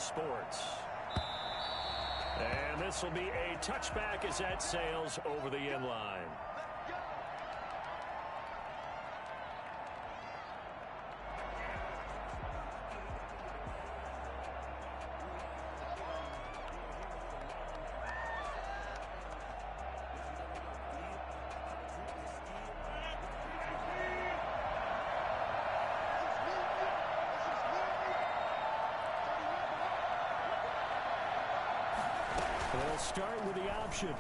Sports. And this will be a touchback as that sails over the end line. They'll start with the option.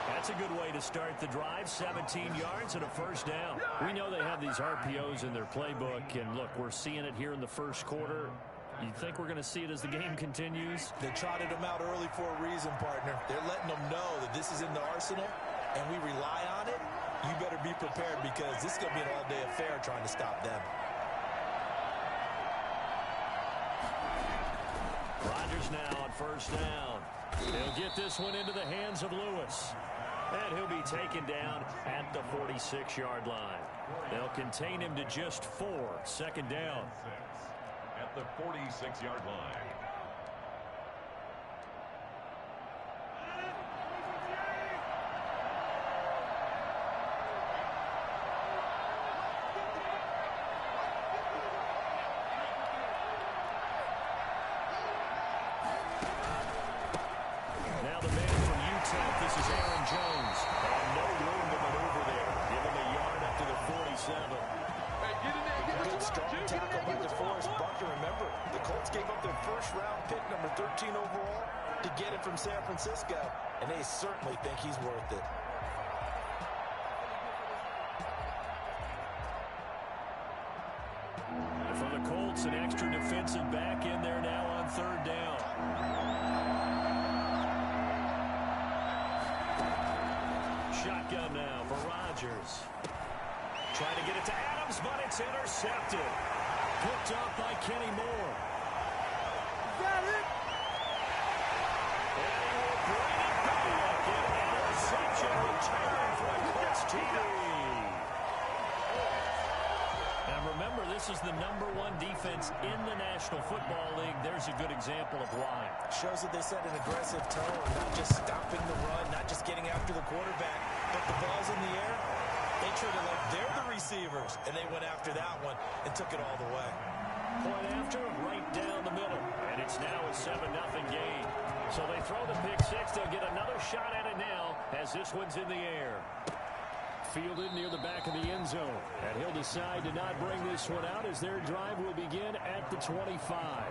That's a good way to start the drive. 17 yards and a first down. We know they have these RPOs in their playbook, and look, we're seeing it here in the first quarter. You think we're going to see it as the game continues? They trotted them out early for a reason, partner. They're letting them know that this is in the arsenal, and we rely on it. You better be prepared because this is going to be an all-day affair trying to stop them. Rodgers now on first down. He'll get this one into the hands of Lewis. And he'll be taken down at the 46-yard line. They'll contain him to just 4. Second down. At the 46-yard line. From San Francisco, and they certainly think he's worth it. And for the Colts, an extra defensive back in there now on third down. Shotgun now for Rodgers. Trying to get it to Adams, but it's intercepted. Picked up by Kenny Moore. Got it. And remember, this is the #1 defense in the National Football League. There's a good example of why. Shows that they set an aggressive tone, not just stopping the run, not just getting after the quarterback, but the ball's in the air. They treat it like they're the receivers, and they went after that one and took it all the way. Point after, right down the middle. And it's now a 7-0 game. So they throw the pick six. They'll get another shot at it now as this one's in the air. Fielded near the back of the end zone. And he'll decide to not bring this one out as their drive will begin at the 25.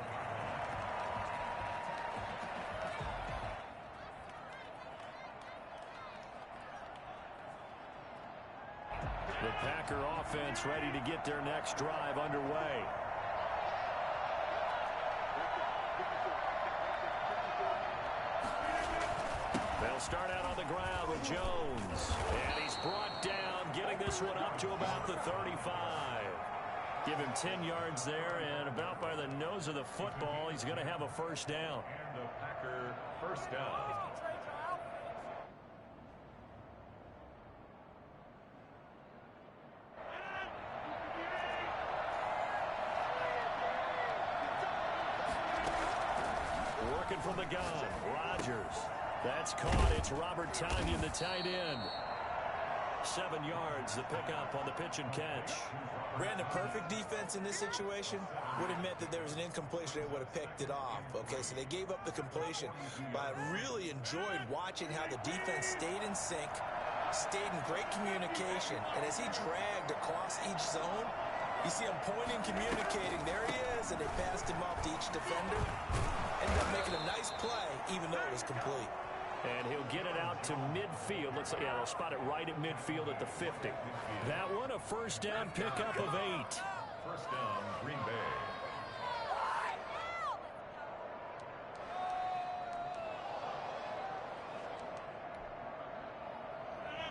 The Packer offense ready to get their next drive underway. They'll start out on the ground with Jones. And he's brought down, getting this one up to about the 35. Give him 10 yards there, and about by the nose of the football, he's going to have a first down. And the Packer first down. Working from the gun, Rodgers. That's caught. It's Robert Tonyan, the tight end. 7 yards, the pickup on the pitch and catch. Ran a perfect defense in this situation. Would have meant that there was an incompletion. They would have picked it off. Okay, so they gave up the completion. But I really enjoyed watching how the defense stayed in sync, stayed in great communication. And as he dragged across each zone, you see him pointing, communicating. There he is, and they passed him off to each defender. Ended up making a nice play, even though it was complete. And he'll get it out to midfield. Looks like, yeah, they'll spot it right at midfield at the 50. That one, a first down pickup of 8. First down, Green Bay.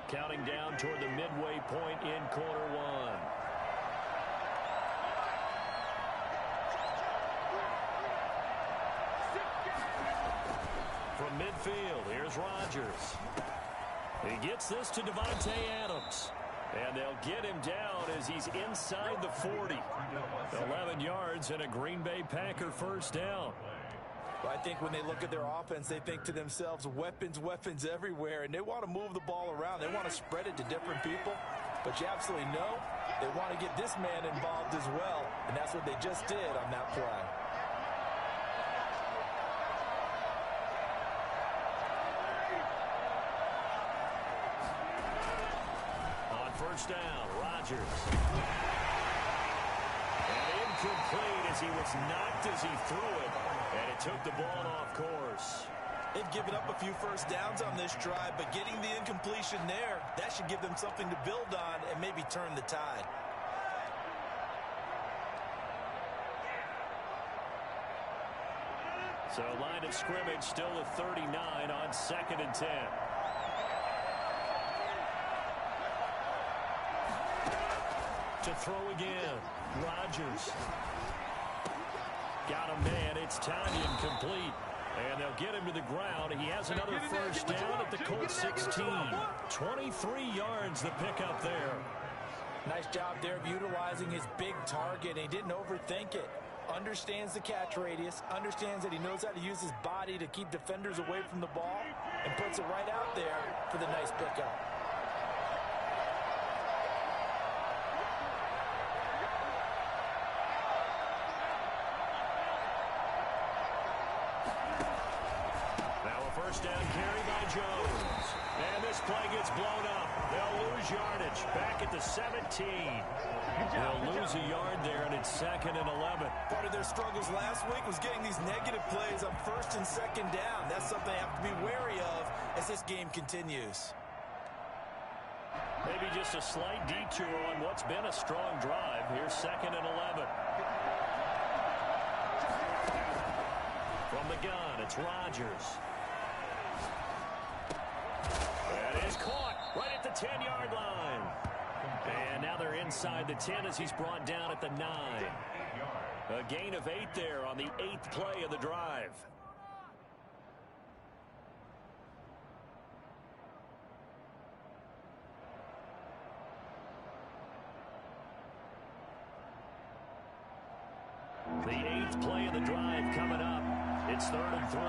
Counting down toward the midway point in quarter one. From midfield, here's Rodgers. He gets this to Davante Adams. And they'll get him down as he's inside the 40. 11 yards and a Green Bay Packer first down. Well, I think when they look at their offense, they think to themselves, weapons, weapons everywhere, and they want to move the ball around. They want to spread it to different people. But you absolutely know they want to get this man involved as well, and that's what they just did on that play. On first down, Rodgers. And incomplete as he was knocked as he threw it. And it took the ball off course. They've given up a few first downs on this drive, but getting the incompletion there, that should give them something to build on and maybe turn the tide. So line of scrimmage still a 39 on 2nd and 10. To throw again. Rodgers. Got a man. It's tied incomplete. And they'll get him to the ground. He has another first down at the Colts 16. 23 yards the pickup there. Nice job there of utilizing his big target. He didn't overthink it. Understands the catch radius. Understands that he knows how to use his body to keep defenders away from the ball. And puts it right out there for the nice pickup. First down carry by Jones. And this play gets blown up. They'll lose yardage. Back at the 17. They'll lose a yard there, and it's 2nd and 11. Part of their struggles last week was getting these negative plays on 1st and 2nd down. That's something they have to be wary of as this game continues. Maybe just a slight detour on what's been a strong drive. Here's 2nd and 11. From the gun, it's Rodgers. Is caught right at the 10-yard line. And now they're inside the 10 as he's brought down at the 9. A gain of 8 there on the 8th play of the drive. The 8th play of the drive coming up. It's 3rd and 3.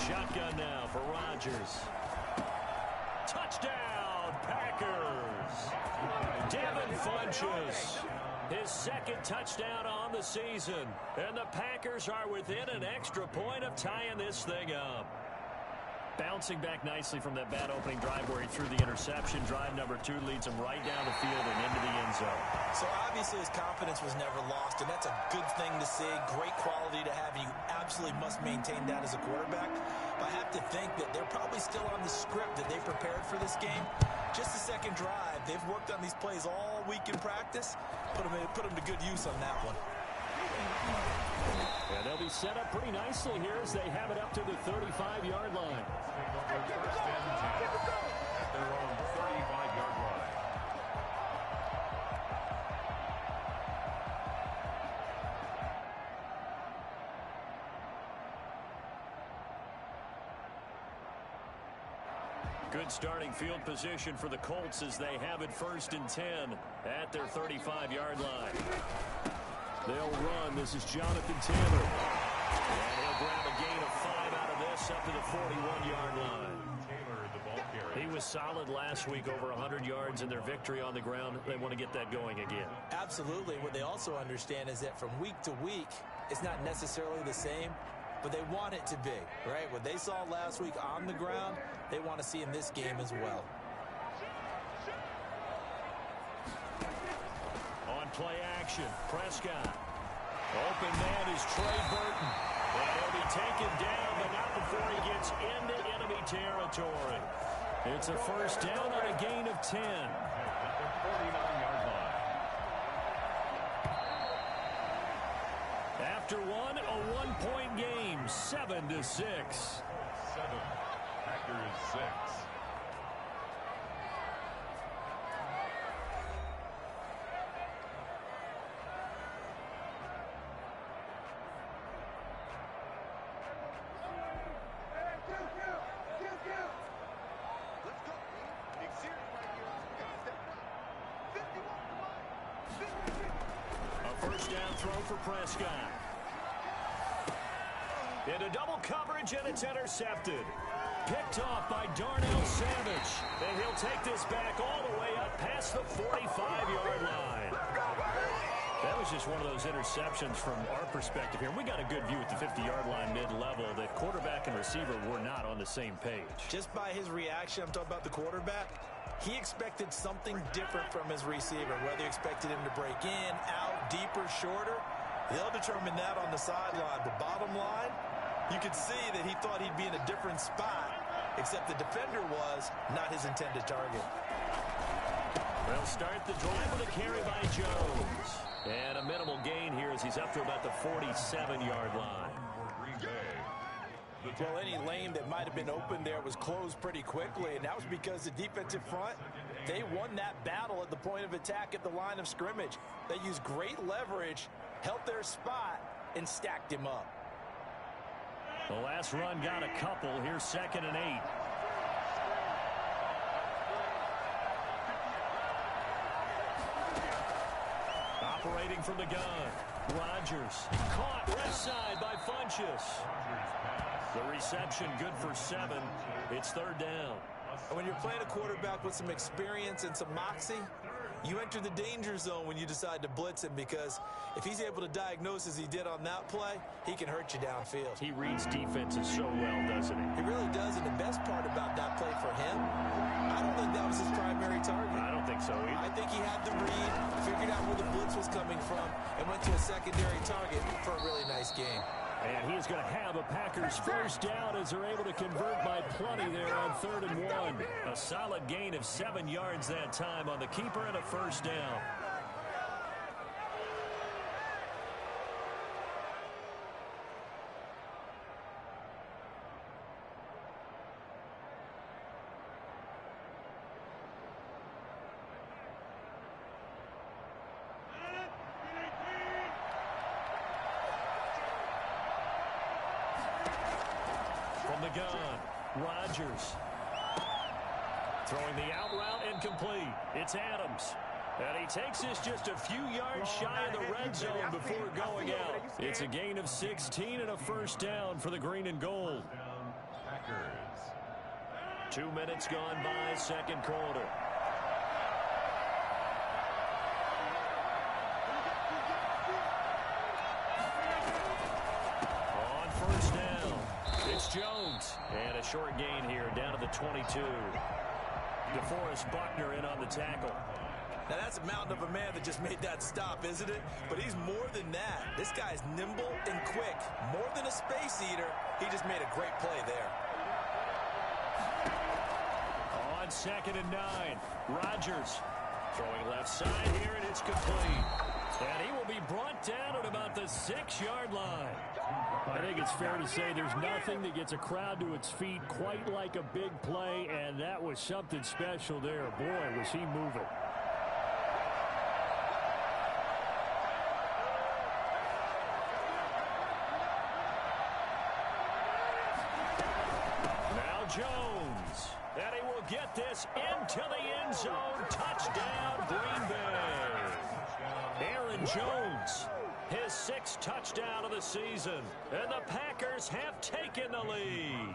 Shotgun now for Rodgers. Touchdown, Packers. Devin Funchess, his 2nd touchdown on the season. And the Packers are within an extra point of tying this thing up. Bouncing back nicely from that bad opening drive where he threw the interception. Drive number 2 leads him right down the field and into the end zone. So obviously his confidence was never lost, and that's a good thing to see. Great quality to have, and you absolutely must maintain that as a quarterback. But I have to think that they're probably still on the script that they prepared for this game. Just the 2nd drive. They've worked on these plays all week in practice. Put them to good use on that one. Yeah, they'll be set up pretty nicely here as they have it up to the 35-yard line. First and 10 at their own 35-yard line. Good starting field position for the Colts as they have it 1st and 10 at their 35-yard line. They'll run. This is Jonathan Taylor. And he'll grab a gain of 5 out of this up to the 41-yard line. Taylor, the ball carrier. He was solid last week, over 100 yards in their victory on the ground. They want to get that going again. Absolutely. What they also understand is that from week to week, it's not necessarily the same, but they want it to be, right? What they saw last week on the ground, they want to see in this game as well. On play action, Prescott. Open man is Trey Burton. And he'll be taken down, but not before he gets into enemy territory. It's a first down on a gain of 10. At the 49-yard line. After a one-point game, 7-6. 7. Packers 6. first down throw for Prescott. Into double coverage, and it's intercepted. Picked off by Darnell Savage. And he'll take this back all the way up past the 45-yard line. That was just one of those interceptions from our perspective here. We got a good view at the 50-yard line mid-level that quarterback and receiver were not on the same page. Just by his reaction, I'm talking about the quarterback, he expected something different from his receiver, whether he expected him to break in, out, deeper, shorter. They'll determine that on the sideline. But bottom line, you could see that he thought he'd be in a different spot, except the defender was not his intended target. They'll start the drive with a carry by Jones. And a minimal gain here as he's up to about the 47-yard line. Well, any lane that might have been open there was closed pretty quickly, and that was because the defensive front, they won that battle at the point of attack at the line of scrimmage. They used great leverage, held their spot, and stacked him up. The last run got a couple. Here's 2nd and 8. Operating from the gun. Rodgers caught left side by Funchess. The reception good for 7. It's 3rd down. And when you're playing a quarterback with some experience and some moxie, you enter the danger zone when you decide to blitz him, because if he's able to diagnose as he did on that play, he can hurt you downfield. He reads defenses so well, doesn't he? He really does, and the best part about that play for him, I don't think that was his primary target. I don't think so either. I think he had the read, figured out where the blitz was coming from, and went to a secondary target for a really nice game. And he's going to have a Packers first down as they're able to convert by plenty there on 3rd and 1. A solid gain of 7 yards that time on the keeper and a first down. The gun. Rodgers throwing the out route incomplete. It's Adams. And he takes this just a few yards shy of the red zone before going out. It's a gain of 16 and a first down for the green and gold. 2 minutes gone by, 2nd quarter. On first down, it's Jones. And a short gain here down to the 22. DeForest Buckner in on the tackle. Now, that's a mountain of a man that just made that stop, isn't it? But he's more than that. This guy's nimble and quick. More than a space eater, he just made a great play there. On 2nd and 9, Rodgers throwing left side here, and it's complete. And he will be brought down at about the 6-yard line. I think it's fair to say there's nothing that gets a crowd to its feet quite like a big play, and that was something special there. Boy, was he moving. Now Jones, and he will get this into the end zone. Touchdown, Green Bay. Aaron Jones, his 6th touchdown of the season, and the Packers have taken the lead.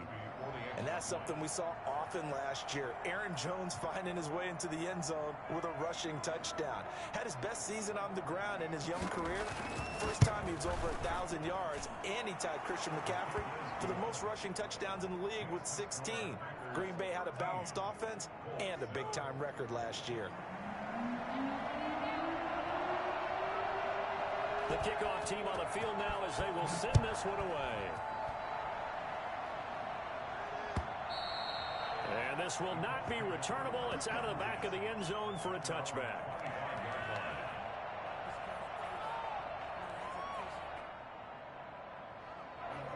And that's something we saw often last year. Aaron Jones finding his way into the end zone with a rushing touchdown. Had his best season on the ground in his young career. First time he was over 1,000 yards, and he tied Christian McCaffrey for the most rushing touchdowns in the league with 16. Green Bay had a balanced offense and a big-time record last year. The kickoff team on the field now as they will send this one away. And this will not be returnable. It's out of the back of the end zone for a touchback.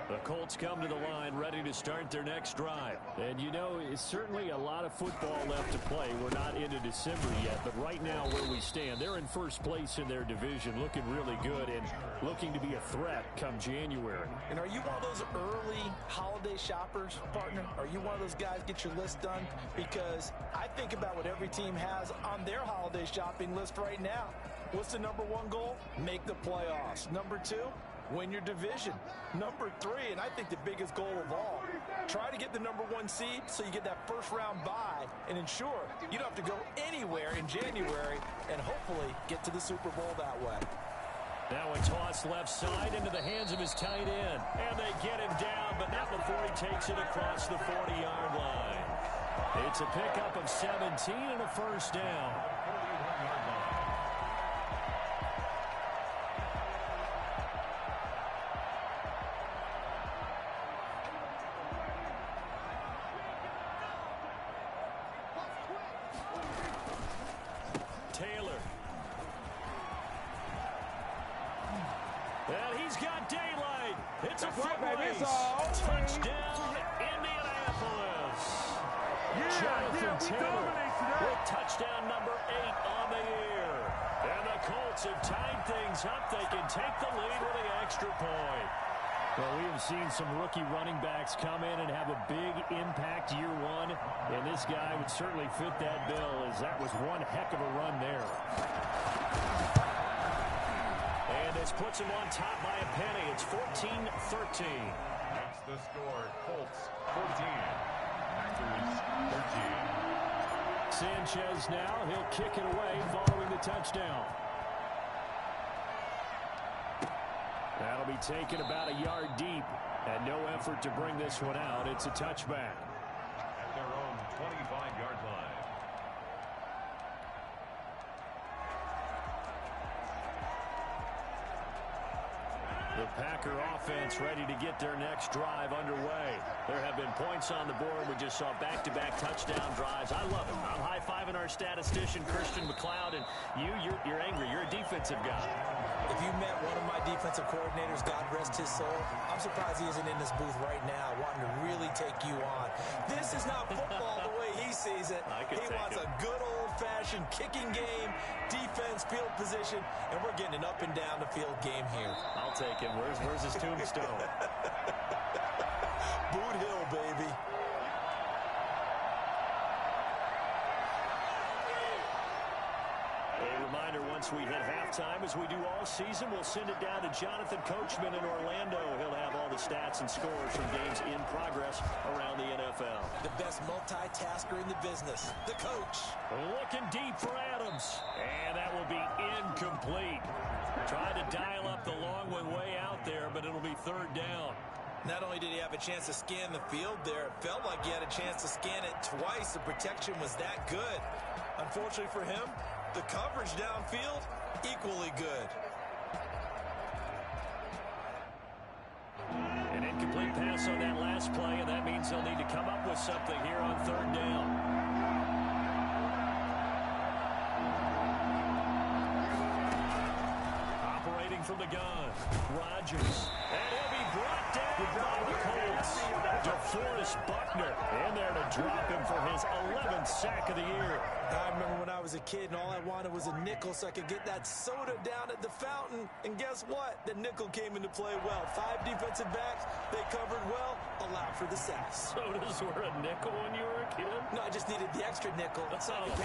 The Colts come to the line ready to start their next drive. And, you know, it's certainly a lot of football left to play. We're not into December yet, but right now where we stand, they're in first place in their division, looking really good and looking to be a threat come January. And are you one of those early holiday shoppers, partner? Are you one of those guys get your list done? Because I think about what every team has on their holiday shopping list right now. What's the number one goal? Make the playoffs. Number two, win your division. Number three, and I think the biggest goal of all, try to get the number one seed so you get that first round bye and ensure you don't have to go anywhere in January and hopefully get to the Super Bowl that way. Now a toss left side into the hands of his tight end. And they get him down, but not before he takes it across the 40-yard line. It's a pickup of 17 and a first down. Taylor. And he's got daylight. It's a foot race. Touchdown, Indianapolis. Jonathan Taylor with touchdown number 8 on the year. And the Colts have tied things up. They can take the lead with the extra point. Well, we have seen some rookie running backs come in and have a big impact year one. And this guy would certainly fit that bill, as that was one heck of a run there. And this puts him on top by a penny. It's 14-13. That's the score. Colts 14. Packers 13. Sanchez now. He'll kick it away following the touchdown. That'll be taken about a yard deep. And no effort to bring this one out. It's a touchback. At their own 25-yard line. The Packer offense ready to get their next drive underway. There have been points on the board. We just saw back-to-back touchdown drives. I love it. I'm high-fiving our statistician, Christian McLeod, and you're angry. You're a defensive guy. If you met one of my defensive coordinators, God rest his soul, I'm surprised he isn't in this booth right now wanting to really take you on. This is not football the way he sees it. He wants a good old-fashioned kicking game, defense, field position, and we're getting an up-and-down the field game here. I'll take him. Where's his tombstone? Boot Hill, baby. A reminder, once we hit halftime, as we do all season, we'll send it down to Jonathan Coachman in Orlando. He'll have all the stats and scores from games in progress around the NFL. The best multitasker in the business, the coach. Looking deep for Adams, and that will be incomplete. Tried to dial up the long one way out there, but it'll be third down. Not only did he have a chance to scan the field there, it felt like he had a chance to scan it twice. The protection was that good. Unfortunately for him, the coverage downfield, equally good. An incomplete pass on that last play, and that means they'll need to come up with something here on third down. Operating from the gun, Rodgers. And he'll be brought down by the Colts. DeForest Buckner in there to drop him for his 11th sack of the year. I remember when I was a kid and all I wanted was a nickel so I could get that soda down at the fountain. And guess what? The nickel came into play well. 5 defensive backs, they covered well, allowed for the sacks. Sodas were a nickel when you were a kid? No, I just needed the extra nickel so I could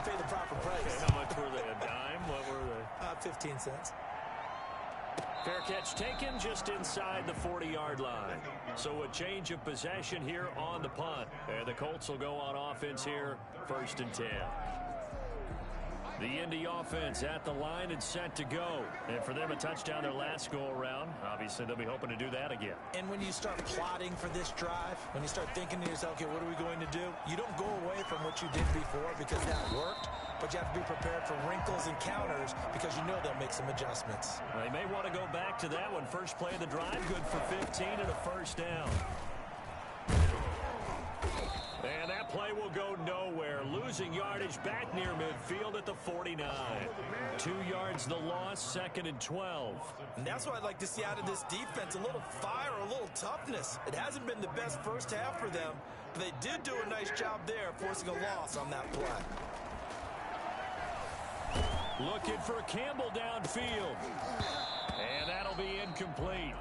pay the proper price. Okay, how much were they? A dime? What were they? 15 cents. Fair catch taken just inside the 40-yard line. So a change of possession here on the punt. And the Colts will go on offense here, 1st and 10. The Indy offense at the line and set to go. And for them, a touchdown their last go-around. Obviously, they'll be hoping to do that again. And when you start plotting for this drive, when you start thinking to yourself, okay, what are we going to do? You don't go away from what you did before because that worked. But you have to be prepared for wrinkles and counters because you know they'll make some adjustments. They may want to go back to that one. First play of the drive, good for 15 and a first down. And that play will go nowhere. losing yardage back near midfield at the 49. 2 yards the loss, 2nd and 12. And that's what I'd like to see out of this defense, a little fire, a little toughness. It hasn't been the best first half for them, but they did do a nice job there forcing a loss on that play. Looking for Campbell downfield. And that'll be incomplete.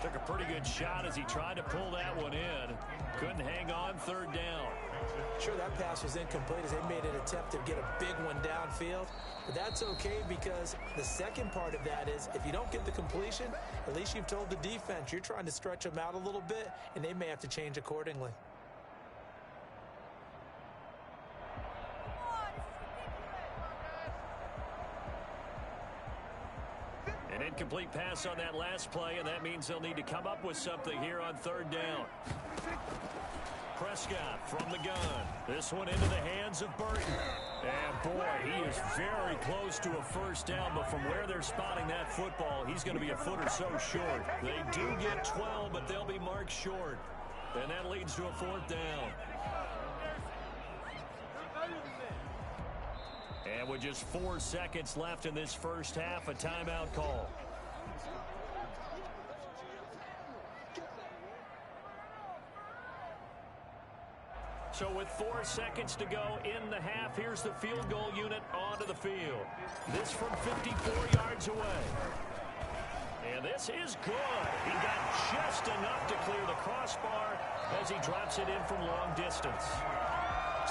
Took a pretty good shot as he tried to pull that one in. Couldn't hang on, 3rd down. Sure, that pass was incomplete as they made an attempt to get a big one downfield. But that's okay because the second part of that is if you don't get the completion, at least you've told the defense you're trying to stretch them out a little bit, and they may have to change accordingly. An incomplete pass on that last play, and that means they'll need to come up with something here on 3rd down. Prescott from the gun. This one into the hands of Burton. And boy, he is very close to a first down, but from where they're spotting that football, he's going to be a foot or so short. They do get 12, but they'll be marked short. And that leads to a 4th down. And with just 4 seconds left in this first half, a timeout call. So with 4 seconds to go in the half, here's the field goal unit onto the field. This from 54 yards away. And this is good. He got just enough to clear the crossbar as he drops it in from long distance.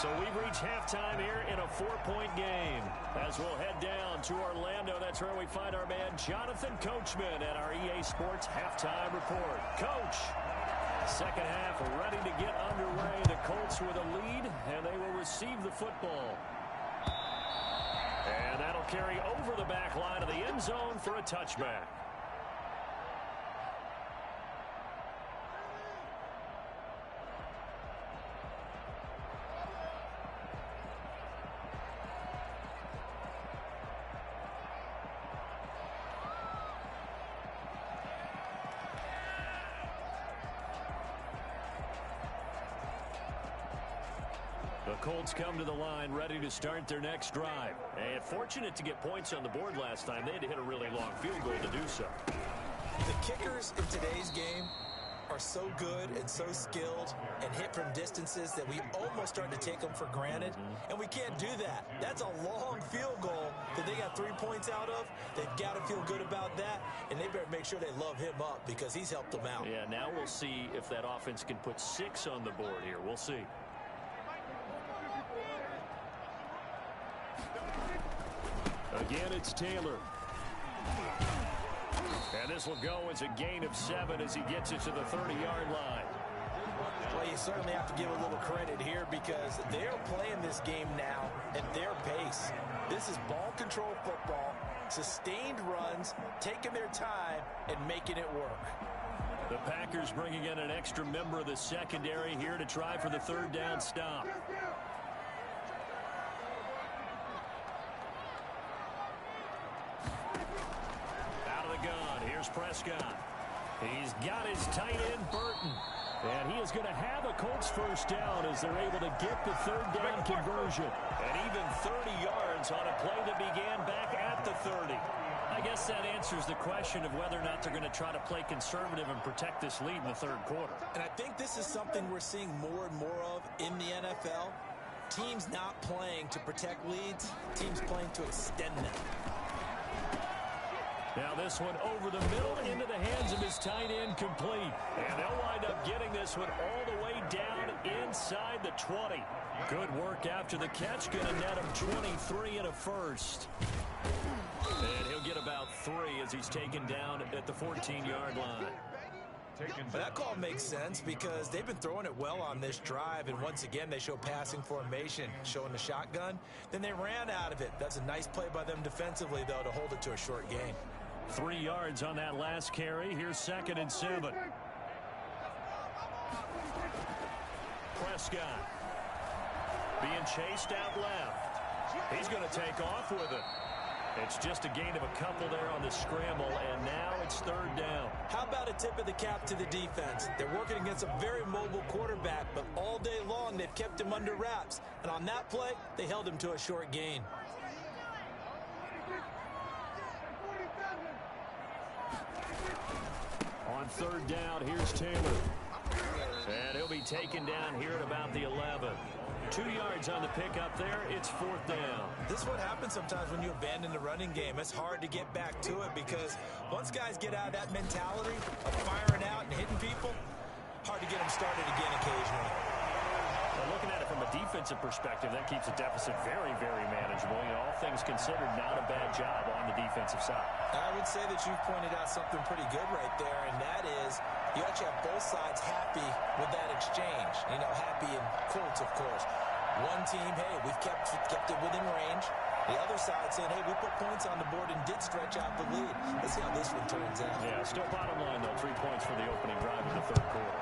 So we've reached halftime here in a 4-point game. As we'll head down to Orlando, that's where we find our man Jonathan Coachman at our EA Sports Halftime Report. Coach, second half ready to get underway. The Colts with a lead, and they will receive the football. And that'll carry over the back line of the end zone for a touchback. The Colts come to the line ready to start their next drive. And fortunate to get points on the board last time. They had to hit a really long field goal to do so. The kickers in today's game are so good and so skilled and hit from distances that we almost start to take them for granted. And we can't do that. That's a long field goal that they got 3 points out of. They've got to feel good about that, and they better make sure they love him up because he's helped them out. Yeah, now we'll see if that offense can put 6 on the board here. We'll see. Again, it's Taylor. And this will go as a gain of 7 as he gets it to the 30-yard line. Well, you certainly have to give a little credit here because they're playing this game now at their pace. This is ball control football, sustained runs, taking their time, and making it work. The Packers bringing in an extra member of the secondary here to try for the 3rd down stop. Here's Prescott. He's got his tight end, Burton. And he is going to have a Colts first down as they're able to get the 3rd down conversion. And even 30 yards on a play that began back at the 30. I guess that answers the question of whether or not they're going to try to play conservative and protect this lead in the 3rd quarter. And I think this is something we're seeing more and more of in the NFL. Teams not playing to protect leads, teams playing to extend them. Now this one over the middle into the hands of his tight end, complete. And they'll wind up getting this one all the way down inside the 20. Good work after the catch. Going to net him 23 and a first. And he'll get about 3 as he's taken down at the 14-yard line. But that call makes sense because they've been throwing it well on this drive, and once again they show passing formation, showing the shotgun. Then they ran out of it. That's a nice play by them defensively, though, to hold it to a short gain. 3 yards on that last carry. Here's 2nd and 7. Prescott being chased out left. He's going to take off with it. It's just a gain of a couple there on the scramble, and now it's third down. How about a tip of the cap to the defense? They're working against a very mobile quarterback, but all day long they've kept him under wraps. And on that play, they held him to a short gain. On third down, here's Taylor. And he'll be taken down here at about the 11. 2 yards on the pickup there. It's fourth down. This is what happens sometimes when you abandon the running game. It's hard to get back to it because once guys get out of that mentality of firing out and hitting people, hard to get them started again occasionally. Well, looking at it from a defensive perspective, that keeps the deficit very, very manageable. You know, all things considered, not a bad job on the defensive side. I would say that you've pointed out something pretty good right there, and that is you actually have both sides happy with that exchange. You know, happy in quotes, of course. One team, hey, we've kept it within range. The other side saying, hey, we put points on the board and did stretch out the lead. Let's see how this one turns out. Yeah, still bottom line, though, 3 points for the opening drive of the third quarter.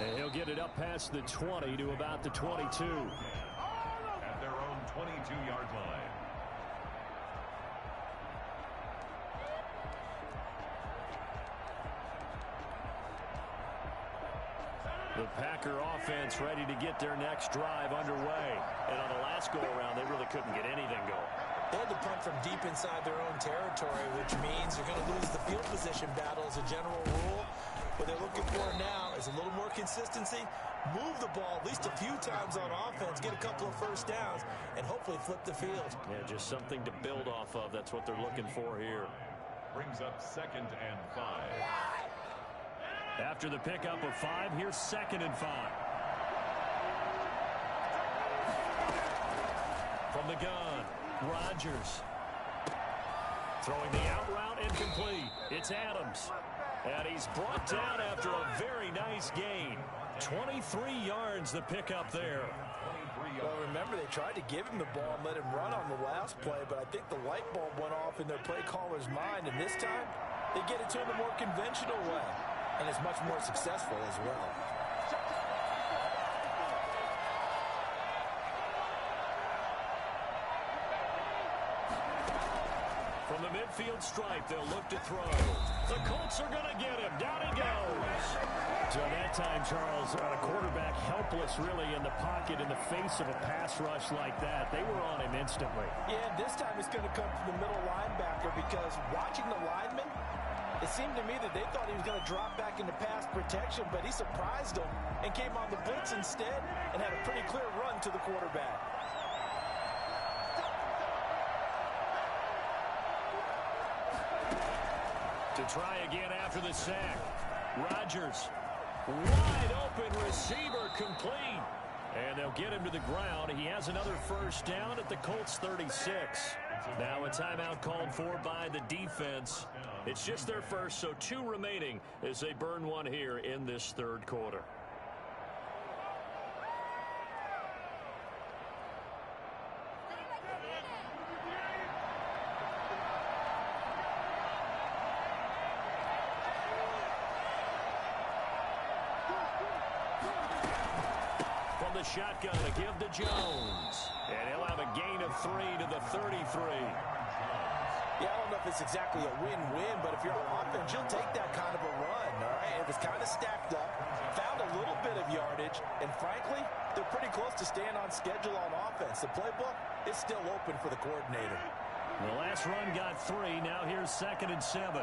And he'll get it up past the 20 to about the 22. At their own 22-yard line. The Packer offense ready to get their next drive underway. And on the last go-around, they really couldn't get anything going. They had to punt from deep inside their own territory, which means they're going to lose the field position battle as a general rule. What they're looking for now is a little more consistency, move the ball at least a few times on offense, get a couple of first downs, and hopefully flip the field. Yeah, just something to build off of. That's what they're looking for here. Brings up 2nd and 5. After the pickup of 5, here's 2nd and 5. From the gun, Rodgers. Throwing the out route incomplete. It's Adams. And he's brought down after a very nice gain. 23 yards the pickup there. Well, remember, they tried to give him the ball and let him run on the last play, but I think the light bulb went off in their play caller's mind, and this time they get it to him a more conventional way, and it's much more successful as well. From the midfield stripe, they'll look to throw. The Colts are going to get him. Down he goes. So that time, Charles, a quarterback helpless really in the pocket in the face of a pass rush like that. They were on him instantly. Yeah, this time it's going to come from the middle linebacker because watching the lineman, it seemed to me that they thought he was going to drop back into pass protection, but he surprised them and came on the blitz instead and had a pretty clear run to the quarterback. To try again after the sack. Rodgers, wide open receiver, complete. And they'll get him to the ground. He has another first down at the Colts 36. Now a timeout called for by the defense. It's just their first, so 2 remaining as they burn one here in this third quarter. Shotgun to give to Jones. And he'll have a gain of 3 to the 33. Yeah, I don't know if it's exactly a win-win, but if you're on offense, you'll take that kind of a run, all right? It was kind of stacked up, found a little bit of yardage, and frankly, they're pretty close to staying on schedule on offense. The playbook is still open for the coordinator. The last run got 3. Now here's 2nd and 7.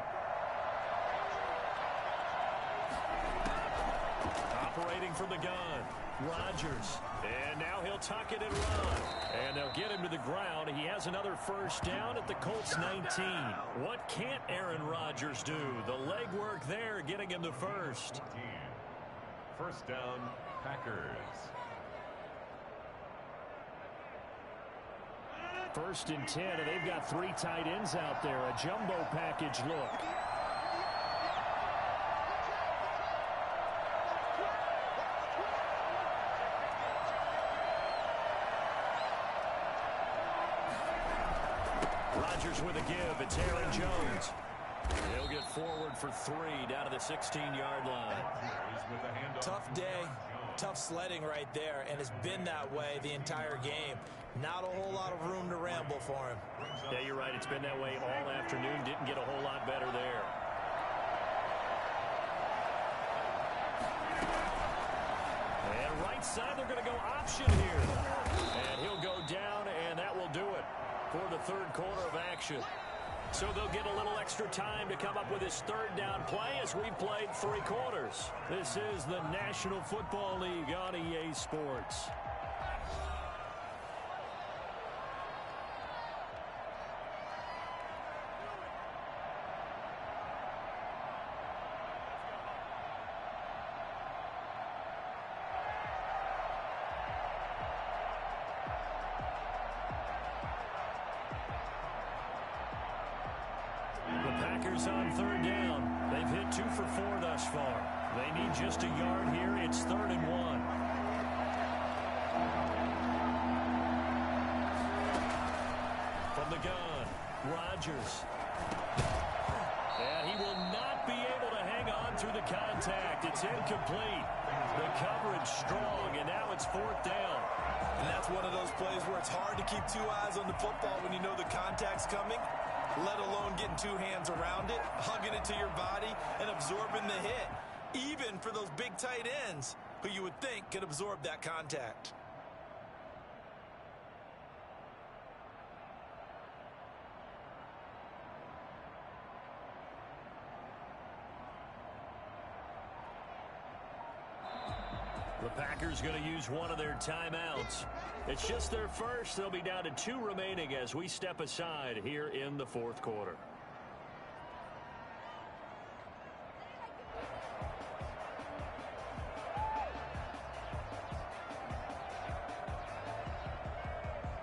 Operating from the gun. Rodgers, and now he'll tuck it and run. And they'll get him to the ground. He has another first down at the Colts 19. What can't Aaron Rodgers do? The legwork there, getting him the first. First down, Packers. 1st and 10, and they've got 3 tight ends out there. A jumbo package look. Rodgers with a give. It's Aaron Jones. He'll get forward for 3 down to the 16-yard line. Tough day, tough sledding right there, and it's been that way the entire game. Not a whole lot of room to ramble for him. Yeah, you're right. It's been that way all afternoon. Didn't get a whole lot better there. And right side, they're going to go option here. And he'll go down, and that will do it for the third quarter of action. So they'll get a little extra time to come up with his third down play as we've played 3 quarters. This is the National Football League on EA Sports. On third down. They've hit 2 for 4 thus far. They need just a yard here. It's 3rd and 1. From the gun, Rodgers. And he will not be able to hang on through the contact. It's incomplete. The coverage strong, and now it's 4th down. And that's one of those plays where it's hard to keep 2 eyes on the football when you know the contact's coming, let alone getting 2 hands around it, hugging it to your body, and absorbing the hit, even for those big tight ends who you would think could absorb that contact. The Packers going to use one of their timeouts. It's just their first. They'll be down to 2 remaining as we step aside here in the 4th quarter.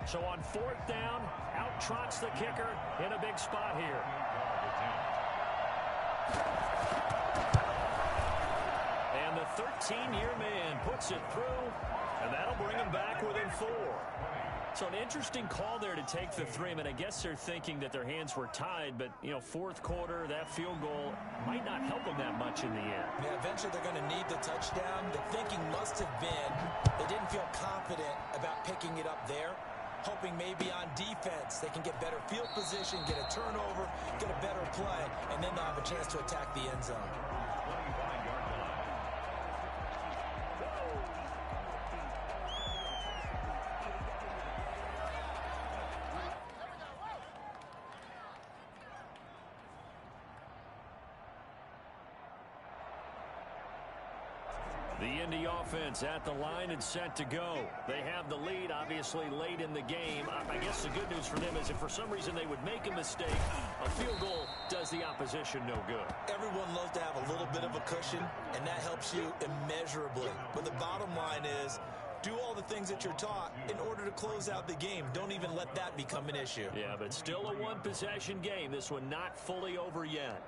So on 4th down, out trots the kicker in a big spot here. And the 13-year man puts it through, and that'll bring him back within 4. So an interesting call there to take the 3. I mean, I guess they're thinking that their hands were tied, but, you know, 4th quarter, that field goal might not help them that much in the end. Yeah, eventually they're going to need the touchdown. The thinking must have been they didn't feel confident about picking it up there, hoping maybe on defense they can get better field position, get a turnover, get a better play, and then they'll have a chance to attack the end zone. The Indy offense at the line and set to go. They have the lead, obviously, late in the game. I guess the good news for them is if for some reason they would make a mistake, a field goal does the opposition no good. Everyone loves to have a little bit of a cushion, and that helps you immeasurably. But the bottom line is, do all the things that you're taught in order to close out the game. Don't even let that become an issue. Yeah, but still a one-possession game. This one not fully over yet.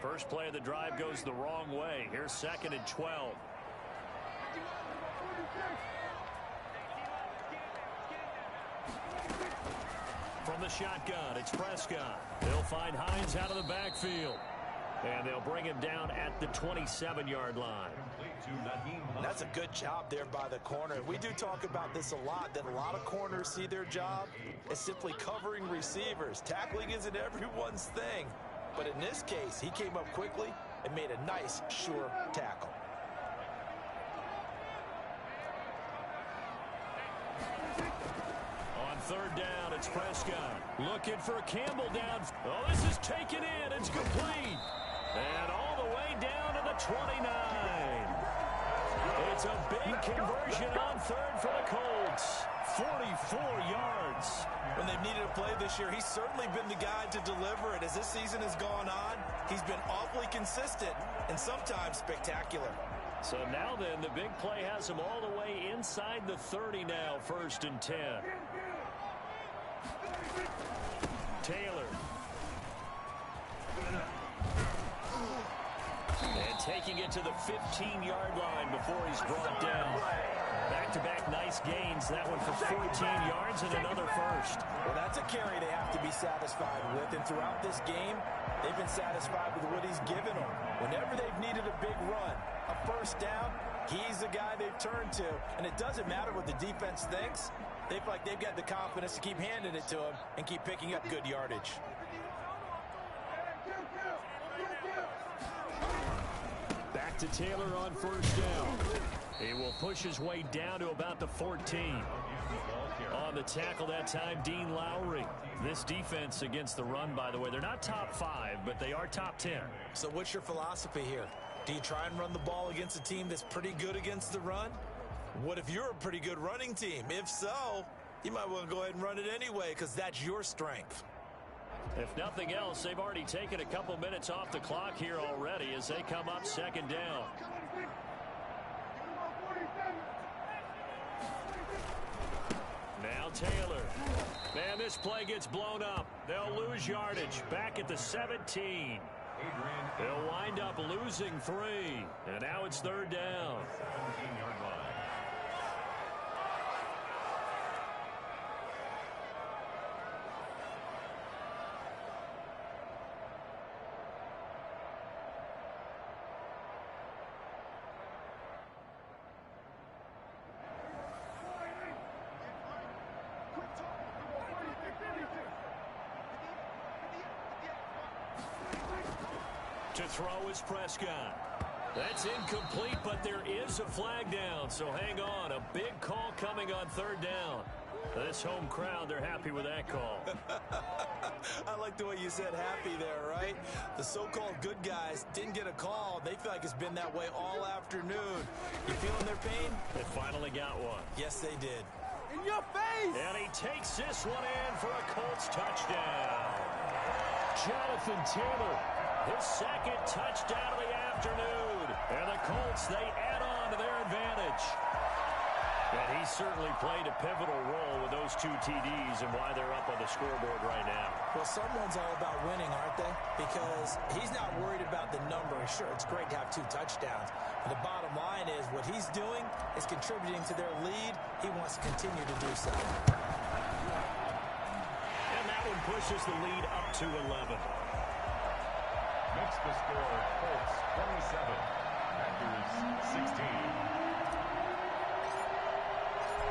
First play of the drive goes the wrong way. Here's 2nd and 12. From the shotgun, it's Prescott. They'll find Hines out of the backfield. And they'll bring him down at the 27-yard line. That's a good job there by the corner. We do talk about this a lot, that a lot of corners see their job as simply covering receivers. Tackling isn't everyone's thing. But in this case, he came up quickly and made a nice, sure tackle. On 3rd down, it's Prescott. Looking for Campbell down. Oh, this is taken in. It's complete. And all the way down to the 29. It's a big conversion on 3rd for the Colts. 44 yards. When they've needed a play this year, he's certainly been the guy to deliver it. As this season has gone on, he's been awfully consistent and sometimes spectacular. So now then, the big play has him all the way inside the 30 now, 1st and 10. Taylor. And taking it to the 15-yard line before he's brought down. Back-to-back nice gains. That one for 14 yards and another first. Well, that's a carry they have to be satisfied with. And throughout this game, they've been satisfied with what he's given them. Whenever they've needed a big run, a first down, he's the guy they've turned to. And it doesn't matter what the defense thinks. They feel like they've got the confidence to keep handing it to him and keep picking up good yardage. Back to Taylor on first down. He will push his way down to about the 14. On the tackle that time, Dean Lowry. This defense against the run, by the way, they're not top 5, but they are top 10. So what's your philosophy here? Do you try and run the ball against a team that's pretty good against the run? What if you're a pretty good running team? If so, you might want to go ahead and run it anyway because that's your strength. If nothing else, they've already taken a couple minutes off the clock here already as they come up second down. Now Taylor. Man, this play gets blown up. They'll lose yardage. Back at the 17. They'll wind up losing 3. And now it's third down. 17-yard line. To throw is Prescott. That's incomplete, but there is a flag down, so hang on. A big call coming on third down. This home crowd, they're happy with that call. I like the way you said happy there, right? The so-called good guys didn't get a call. They feel like it's been that way all afternoon. You feeling their pain? They finally got one. Yes, they did. In your face! And he takes this one in for a Colts touchdown. Jonathan Taylor, his second touchdown of the afternoon. And the Colts, they add on to their advantage. And he certainly played a pivotal role with those 2 TDs and why they're up on the scoreboard right now. Well, someone's all about winning, aren't they? Because he's not worried about the number. Sure, it's great to have 2 touchdowns. But the bottom line is what he's doing is contributing to their lead. He wants to continue to do so. And that one pushes the lead up to 11. Makes the score Colts 27, Packers 16.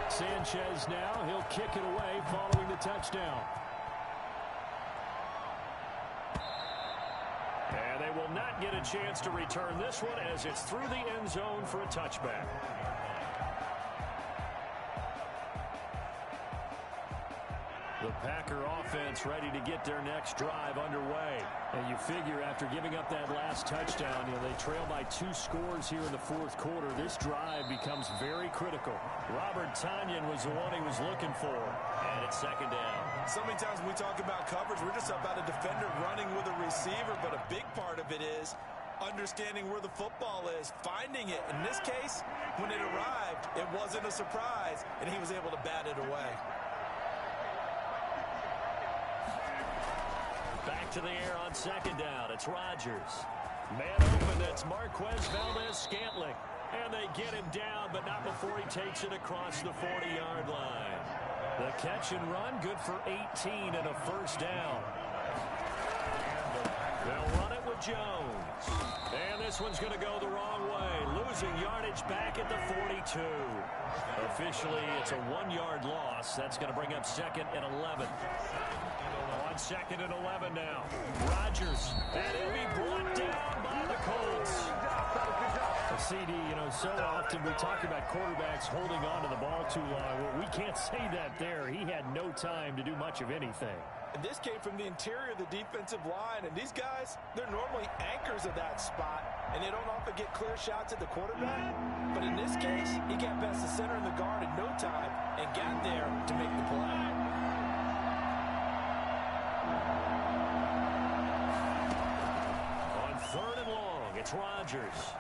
Sanchez now, he'll kick it away following the touchdown. And they will not get a chance to return this one as it's through the end zone for a touchback. The Packer offense ready to get their next drive underway. And you figure after giving up that last touchdown, they trail by 2 scores here in the fourth quarter. This drive becomes very critical. Robert Tonyan was the one he was looking for. And it's second down. So many times when we talk about coverage, we're just about a defender running with a receiver. But a big part of it is understanding where the football is, finding it. In this case, when it arrived, it wasn't a surprise, and he was able to bat it away. Back to the air on second down. It's Rodgers. Man open, that's Marquez Valdes-Scantling. And they get him down, but not before he takes it across the 40-yard line. The catch and run, good for 18 and a first down. They'll run it with Jones. And this one's going to go the wrong way. Losing yardage back at the 42. Officially, it's a 1-yard loss. That's going to bring up second and 11. On second and 11 now. Rodgers. And he'll be brought down by the Colts. CD, so often we talk about quarterbacks holding on to the ball too long. Well, we can't say that there. He had no time to do much of anything. And this came from the interior of the defensive line. And these guys, they're normally anchors of that spot. And they don't often get clear shots at the quarterback. But in this case, he got past the center and the guard in no time and got there to make the play. On third and long, it's Rodgers.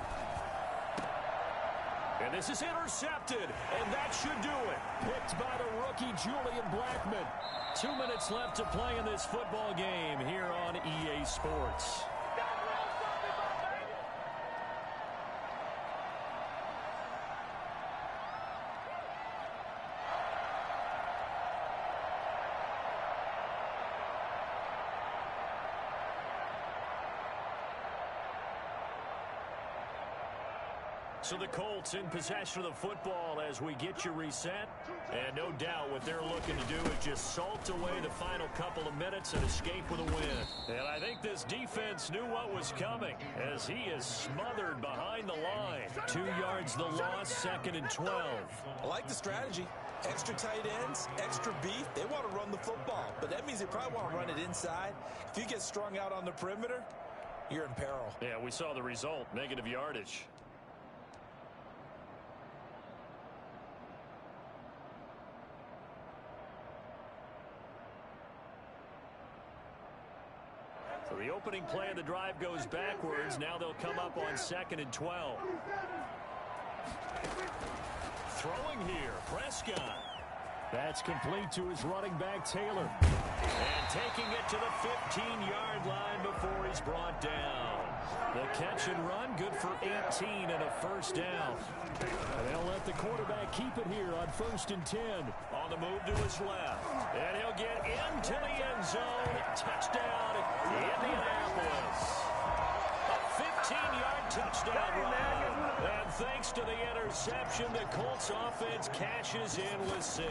And this is intercepted, and that should do it. Picked by the rookie Julian Blackmon. 2 minutes left to play in this football game here on EA Sports. So the Colts in possession of the football as we get you reset. And no doubt what they're looking to do is just salt away the final couple of minutes and escape with a win. And I think this defense knew what was coming as he is smothered behind the line. 2 yards the loss, 2nd and 12. I like the strategy. Extra tight ends, extra beef. They want to run the football, but that means they probably want to run it inside. If you get strung out on the perimeter, you're in peril. Yeah, we saw the result, negative yardage. So the opening play of the drive goes backwards. Now they'll come up on 2nd and 12. Throwing here, Prescott. That's complete to his running back, Taylor. And taking it to the 15-yard line before he's brought down. The catch and run, good for 18 and a first down. And they'll let the quarterback keep it here on 1st and 10. On the move to his left. And he'll get into the end zone. Touchdown, Indianapolis. A 15-yard touchdown run. And thanks to the interception, the Colts offense cashes in with 6.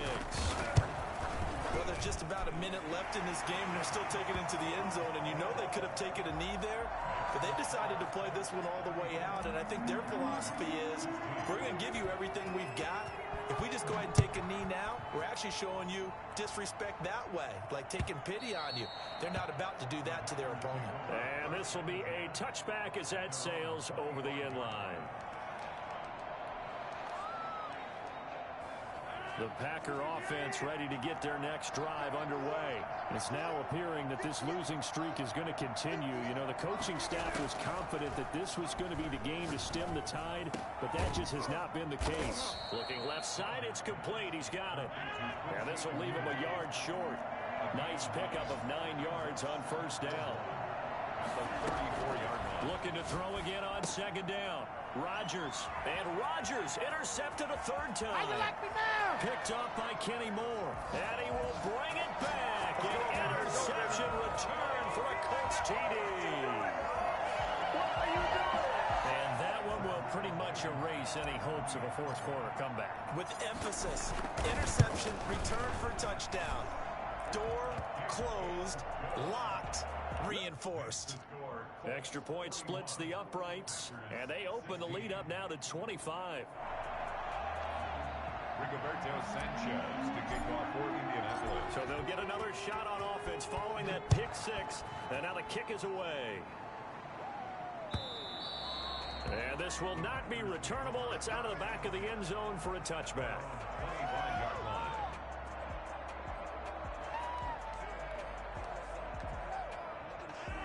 Well, there's just about a minute left in this game, and they're still taking it into the end zone. And you know they could have taken a knee there, but they decided to play this one all the way out. And I think their philosophy is, we're going to give you everything we've got. If we just go ahead and take a knee now, we're actually showing you disrespect that way, like taking pity on you. They're not about to do that to their opponent. And this will be a touchback as that sails over the end line. The Packer offense ready to get their next drive underway. It's now appearing that this losing streak is going to continue. You know, the coaching staff was confident that this was going to be the game to stem the tide, but that just has not been the case. Looking left side, it's complete. He's got it. And this will leave him a yard short. Nice pickup of 9 yards on 1st down. 34-yard line. Looking to throw again on 2nd down. Rodgers. And Rodgers intercepted a 3rd time. How you like me now? Picked off by Kenny Moore. And he will bring it back. An interception return for a Colts TD. What are you doing? And that one will pretty much erase any hopes of a 4th quarter comeback. With emphasis, interception, return for touchdown. Door closed, locked, reinforced. Extra point splits the uprights, and they open the lead up now to 25. Rigoberto Sanchez to kick off for Indianapolis. So they'll get another shot on offense following that pick 6, and now the kick is away. And this will not be returnable. It's out of the back of the end zone for a touchback. 25-yard line.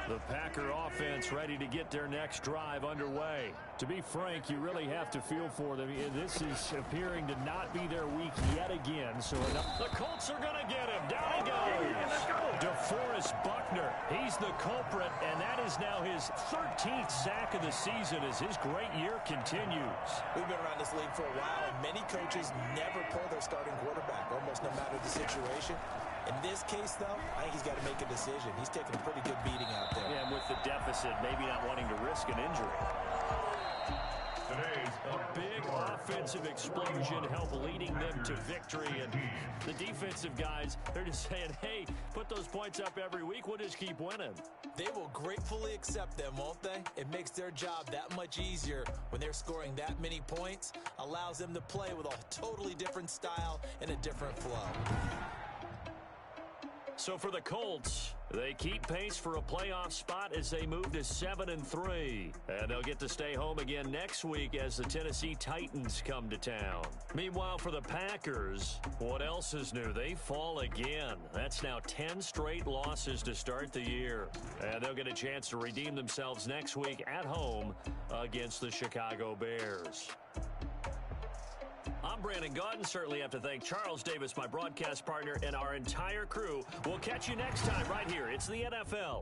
The Packer offense ready to get their next drive underway. To be frank, you really have to feel for them. This is appearing to not be their week yet again. So the Colts are going to get him. Down he goes. DeForest Buckner. He's the culprit, and that is now his 13th sack of the season as his great year continues. We've been around this league for a while, and many coaches never pull their starting quarterback, almost no matter the situation. In this case, though, I think he's got to make a decision. He's taking a pretty good beating out there. Yeah, and with the deficit, maybe not wanting to risk an injury. A big offensive explosion help leading them to victory. And the defensive guys, they're just saying, hey, put those points up every week. We'll just keep winning. They will gratefully accept them, won't they? It makes their job that much easier when they're scoring that many points. Allows them to play with a totally different style and a different flow. So for the Colts, they keep pace for a playoff spot as they move to 7-3. And they'll get to stay home again next week as the Tennessee Titans come to town. Meanwhile, for the Packers, what else is new? They fall again. That's now 10 straight losses to start the year. And they'll get a chance to redeem themselves next week at home against the Chicago Bears. I'm Brandon Gaudin. Certainly have to thank Charles Davis, my broadcast partner, and our entire crew. We'll catch you next time right here. It's the NFL